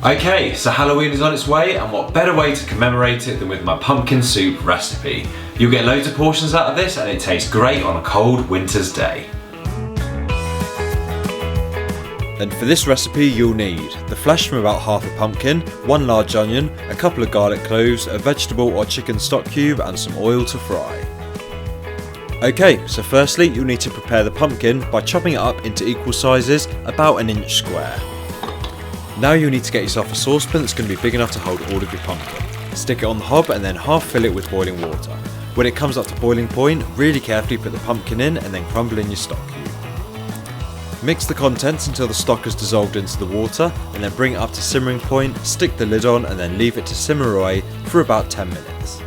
Okay, so Halloween is on its way, and what better way to commemorate it than with my pumpkin soup recipe. You'll get loads of portions out of this and it tastes great on a cold winter's day. And for this recipe you'll need the flesh from about half a pumpkin, 1 large onion, a couple of garlic cloves, a vegetable or chicken stock cube and some oil to fry. Okay, so firstly you'll need to prepare the pumpkin by chopping it up into equal sizes, about 1 inch square. Now you'll need to get yourself a saucepan that's going to be big enough to hold all of your pumpkin. Stick it on the hob and then half fill it with boiling water. When it comes up to boiling point, really carefully put the pumpkin in and then crumble in your stock cube. Mix the contents until the stock has dissolved into the water and then bring it up to simmering point, stick the lid on and then leave it to simmer away for about 10 minutes.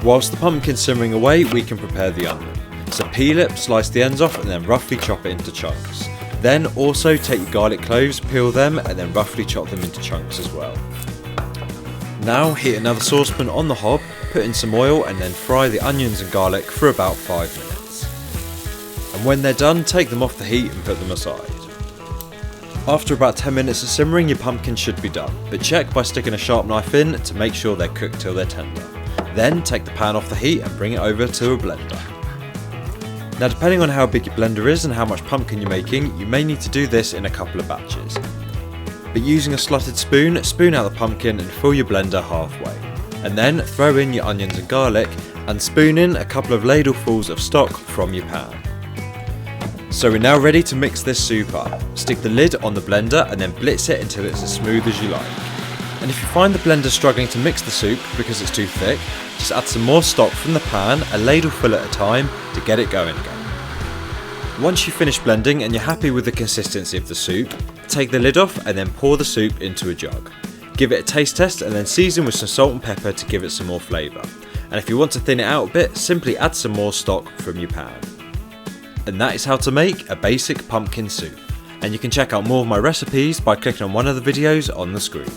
Whilst the pumpkin's simmering away, we can prepare the onion. So peel it, slice the ends off and then roughly chop it into chunks. Then also take your garlic cloves, peel them and then roughly chop them into chunks as well. Now heat another saucepan on the hob, put in some oil and then fry the onions and garlic for about 5 minutes. And when they're done, take them off the heat and put them aside. After about 10 minutes of simmering, your pumpkin should be done, but check by sticking a sharp knife in to make sure they're cooked till they're tender. Then take the pan off the heat and bring it over to a blender. Now depending on how big your blender is and how much pumpkin you're making, you may need to do this in a couple of batches. But using a slotted spoon, spoon out the pumpkin and fill your blender halfway. And then throw in your onions and garlic and spoon in a couple of ladlefuls of stock from your pan. So we're now ready to mix this soup up. Stick the lid on the blender and then blitz it until it's as smooth as you like. And if you find the blender struggling to mix the soup because it's too thick, just add some more stock from the pan, a ladleful at a time, to get it going again. Once you've finished blending and you're happy with the consistency of the soup, take the lid off and then pour the soup into a jug. Give it a taste test and then season with some salt and pepper to give it some more flavour. And if you want to thin it out a bit, simply add some more stock from your pan. And that is how to make a basic pumpkin soup. And you can check out more of my recipes by clicking on one of the videos on the screen.